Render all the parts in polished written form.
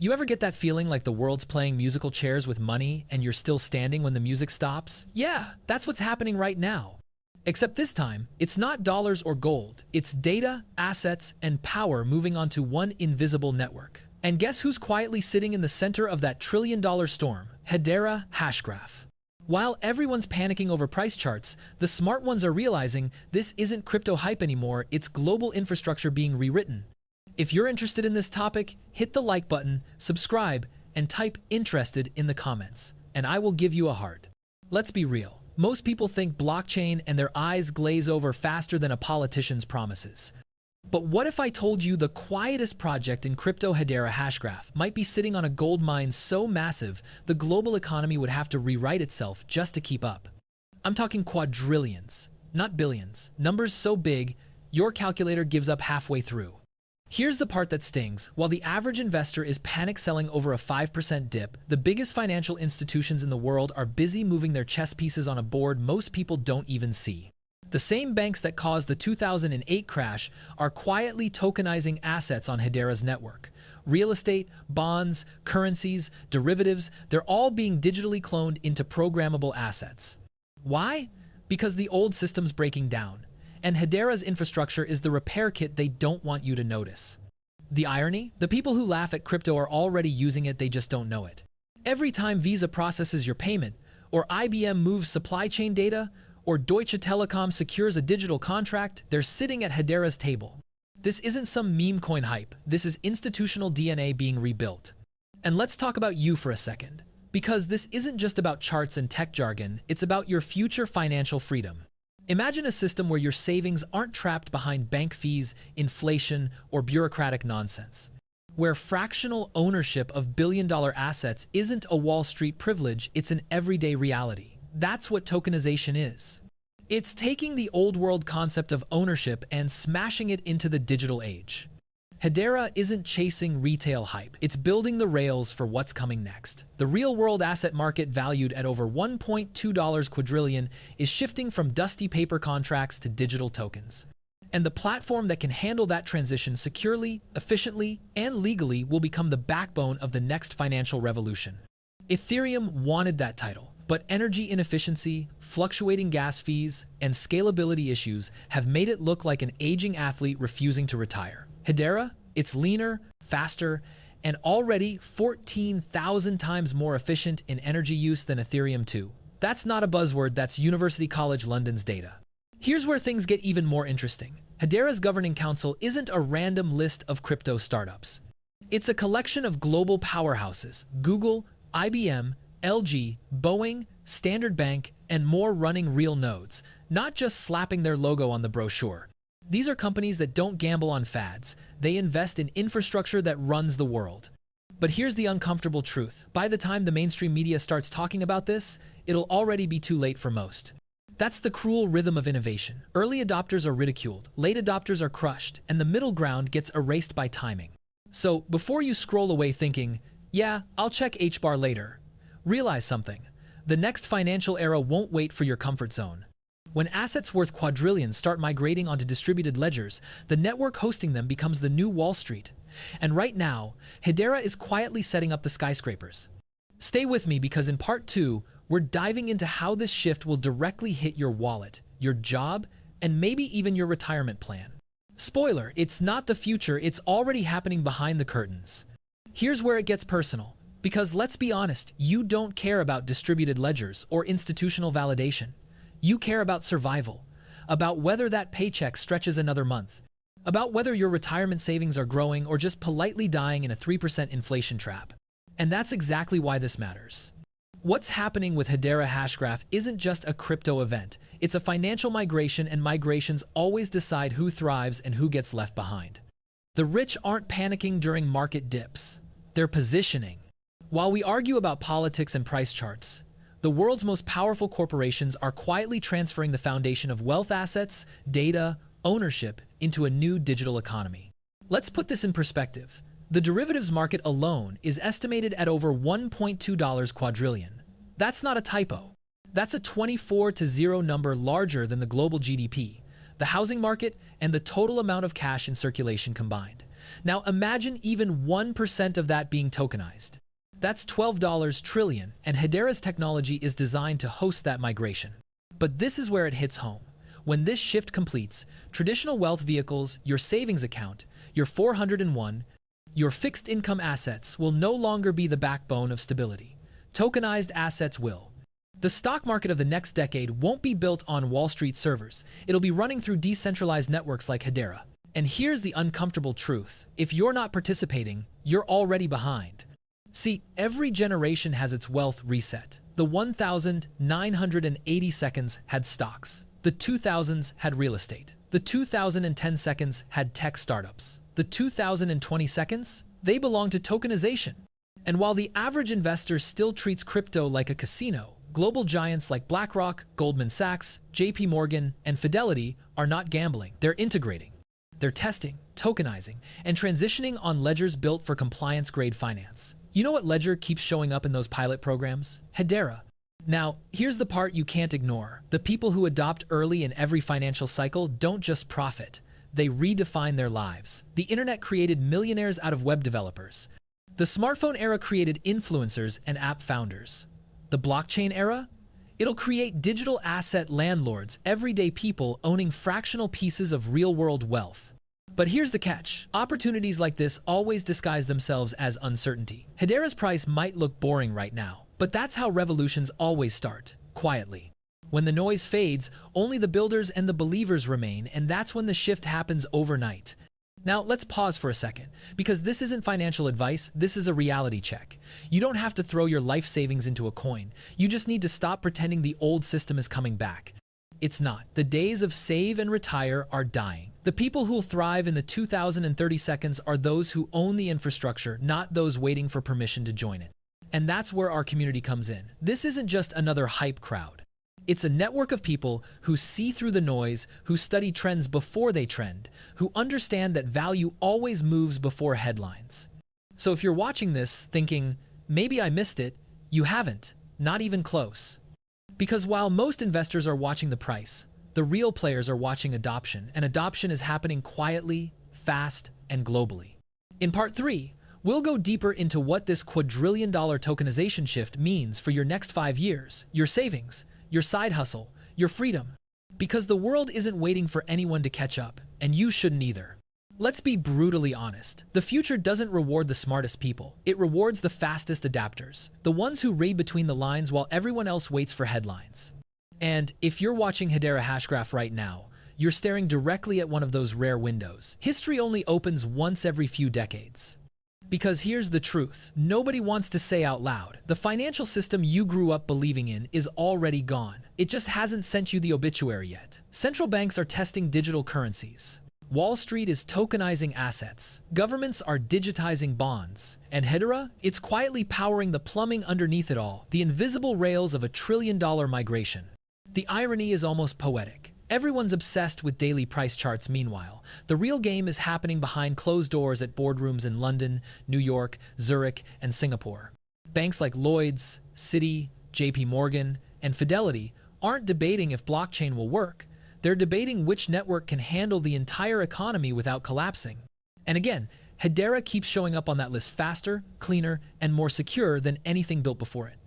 You ever get that feeling like the world's playing musical chairs with money and you're still standing when the music stops? Yeah, that's what's happening right now. Except this time, it's not dollars or gold. It's data, assets, and power moving onto one invisible network. And guess who's quietly sitting in the center of that trillion-dollar storm? Hedera Hashgraph. While everyone's panicking over price charts, the smart ones are realizing this isn't crypto hype anymore, it's global infrastructure being rewritten. If you're interested in this topic, hit the like button, subscribe, and type "interested" in the comments, and I will give you a heart. Let's be real. Most people think blockchain and their eyes glaze over faster than a politician's promises. But what if I told you the quietest project in crypto, Hedera Hashgraph, might be sitting on a gold mine so massive the global economy would have to rewrite itself just to keep up? I'm talking quadrillions, not billions. Numbers so big, your calculator gives up halfway through. Here's the part that stings. While the average investor is panic selling over a 5% dip, the biggest financial institutions in the world are busy moving their chess pieces on a board most people don't even see. The same banks that caused the 2008 crash are quietly tokenizing assets on Hedera's network. Real estate, bonds, currencies, derivatives, they're all being digitally cloned into programmable assets. Why? Because the old system's breaking down. And Hedera's infrastructure is the repair kit they don't want you to notice. The irony? The people who laugh at crypto are already using it, they just don't know it. Every time Visa processes your payment, or IBM moves supply chain data, or Deutsche Telekom secures a digital contract, they're sitting at Hedera's table. This isn't some meme coin hype. This is institutional DNA being rebuilt. And let's talk about you for a second. Because this isn't just about charts and tech jargon, it's about your future financial freedom. Imagine a system where your savings aren't trapped behind bank fees, inflation, or bureaucratic nonsense. Where fractional ownership of billion-dollar assets isn't a Wall Street privilege, it's an everyday reality. That's what tokenization is. It's taking the old world concept of ownership and smashing it into the digital age. Hedera isn't chasing retail hype, it's building the rails for what's coming next. The real-world asset market, valued at over $1.2 quadrillion, is shifting from dusty paper contracts to digital tokens. And the platform that can handle that transition securely, efficiently, and legally will become the backbone of the next financial revolution. Ethereum wanted that title, but energy inefficiency, fluctuating gas fees, and scalability issues have made it look like an aging athlete refusing to retire. Hedera, it's leaner, faster, and already 14,000 times more efficient in energy use than Ethereum 2. That's not a buzzword, that's University College London's data. Here's where things get even more interesting. Hedera's governing council isn't a random list of crypto startups. It's a collection of global powerhouses: Google, IBM, LG, Boeing, Standard Bank, and more running real nodes, not just slapping their logo on the brochure. These are companies that don't gamble on fads. They invest in infrastructure that runs the world. But here's the uncomfortable truth. By the time the mainstream media starts talking about this, it'll already be too late for most. That's the cruel rhythm of innovation. Early adopters are ridiculed, late adopters are crushed, and the middle ground gets erased by timing. So before you scroll away thinking, "Yeah, I'll check HBAR later," realize something. The next financial era won't wait for your comfort zone. When assets worth quadrillions start migrating onto distributed ledgers, the network hosting them becomes the new Wall Street. And right now, Hedera is quietly setting up the skyscrapers. Stay with me, because in part 2, we're diving into how this shift will directly hit your wallet, your job, and maybe even your retirement plan. Spoiler, it's not the future, it's already happening behind the curtains. Here's where it gets personal. Because let's be honest, you don't care about distributed ledgers or institutional validation. You care about survival, about whether that paycheck stretches another month, about whether your retirement savings are growing or just politely dying in a 3% inflation trap. And that's exactly why this matters. What's happening with Hedera Hashgraph isn't just a crypto event. It's a financial migration, and migrations always decide who thrives and who gets left behind. The rich aren't panicking during market dips. They're positioning. While we argue about politics and price charts, the world's most powerful corporations are quietly transferring the foundation of wealth, assets, data, ownership into a new digital economy. Let's put this in perspective. The derivatives market alone is estimated at over $1.2 quadrillion. That's not a typo. That's a 24-0 number larger than the global GDP, the housing market, and the total amount of cash in circulation combined. Now imagine even 1% of that being tokenized. That's $12 trillion, and Hedera's technology is designed to host that migration. But this is where it hits home. When this shift completes, traditional wealth vehicles, your savings account, your 401, your fixed income assets will no longer be the backbone of stability. Tokenized assets will. The stock market of the next decade won't be built on Wall Street servers. It'll be running through decentralized networks like Hedera. And here's the uncomfortable truth. If you're not participating, you're already behind. See, every generation has its wealth reset. The 1980 seconds had stocks. The 2000s had real estate. The 2010 seconds had tech startups. The 2020 seconds, they belong to tokenization. And while the average investor still treats crypto like a casino, global giants like BlackRock, Goldman Sachs, JP Morgan, and Fidelity are not gambling. They're integrating. They're testing, tokenizing, and transitioning on ledgers built for compliance-grade finance. You know what ledger keeps showing up in those pilot programs? Hedera. Now, here's the part you can't ignore. The people who adopt early in every financial cycle don't just profit. They redefine their lives. The internet created millionaires out of web developers. The smartphone era created influencers and app founders. The blockchain era? It'll create digital asset landlords, everyday people owning fractional pieces of real-world wealth. But here's the catch. Opportunities like this always disguise themselves as uncertainty. Hedera's price might look boring right now, but that's how revolutions always start, quietly. When the noise fades, only the builders and the believers remain, and that's when the shift happens overnight. Now, let's pause for a second, because this isn't financial advice, this is a reality check. You don't have to throw your life savings into a coin. You just need to stop pretending the old system is coming back. It's not. The days of save and retire are dying. The people who'll thrive in the 2030 seconds are those who own the infrastructure, not those waiting for permission to join it. And that's where our community comes in. This isn't just another hype crowd. It's a network of people who see through the noise, who study trends before they trend, who understand that value always moves before headlines. So if you're watching this thinking, maybe I missed it, you haven't, not even close. Because while most investors are watching the price, the real players are watching adoption, and adoption is happening quietly, fast, and globally. In part 3, we'll go deeper into what this quadrillion-dollar tokenization shift means for your next 5 years, your savings, your side hustle, your freedom. Because the world isn't waiting for anyone to catch up, and you shouldn't either. Let's be brutally honest. The future doesn't reward the smartest people. It rewards the fastest adapters, the ones who read between the lines while everyone else waits for headlines. And if you're watching Hedera Hashgraph right now, you're staring directly at one of those rare windows. History only opens once every few decades. Because here's the truth. Nobody wants to say out loud, the financial system you grew up believing in is already gone. It just hasn't sent you the obituary yet. Central banks are testing digital currencies. Wall Street is tokenizing assets. Governments are digitizing bonds. And Hedera, it's quietly powering the plumbing underneath it all, the invisible rails of a trillion-dollar migration. The irony is almost poetic. Everyone's obsessed with daily price charts meanwhile. The real game is happening behind closed doors at boardrooms in London, New York, Zurich, and Singapore. Banks like Lloyd's, Citi, JP Morgan, and Fidelity aren't debating if blockchain will work. They're debating which network can handle the entire economy without collapsing. And again, Hedera keeps showing up on that list faster, cleaner, and more secure than anything built before it.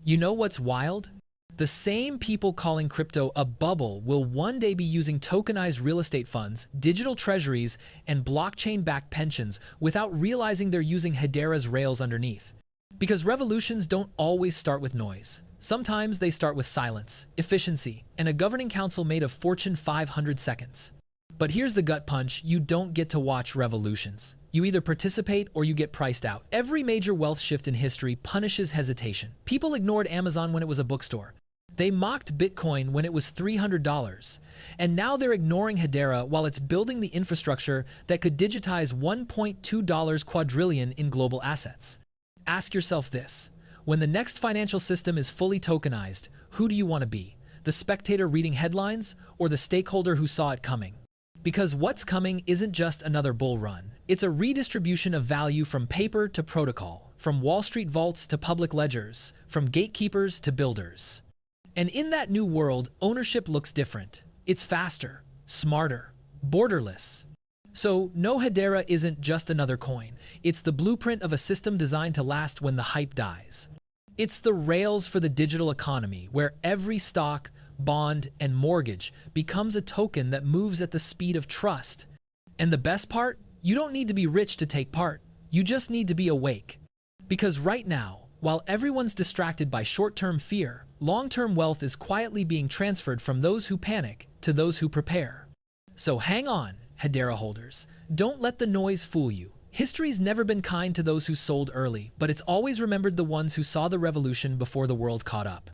You know what's wild? The same people calling crypto a bubble will one day be using tokenized real estate funds, digital treasuries, and blockchain-backed pensions without realizing they're using Hedera's rails underneath. Because revolutions don't always start with noise. Sometimes they start with silence, efficiency, and a governing council made of Fortune 500 seconds. But here's the gut punch: you don't get to watch revolutions. You either participate or you get priced out. Every major wealth shift in history punishes hesitation. People ignored Amazon when it was a bookstore. They mocked Bitcoin when it was $300. And now they're ignoring Hedera while it's building the infrastructure that could digitize $1.2 quadrillion in global assets. Ask yourself this: when the next financial system is fully tokenized, who do you want to be? The spectator reading headlines or the stakeholder who saw it coming? Because what's coming isn't just another bull run. It's a redistribution of value from paper to protocol, from Wall Street vaults to public ledgers, from gatekeepers to builders. And in that new world, ownership looks different. It's faster, smarter, borderless. So, no, Hedera isn't just another coin. It's the blueprint of a system designed to last when the hype dies. It's the rails for the digital economy, where every stock, bond, and mortgage becomes a token that moves at the speed of trust. And the best part? You don't need to be rich to take part. You just need to be awake. Because right now, while everyone's distracted by short-term fear, long-term wealth is quietly being transferred from those who panic to those who prepare. So hang on, Hedera holders. Don't let the noise fool you. History's never been kind to those who sold early, but it's always remembered the ones who saw the revolution before the world caught up.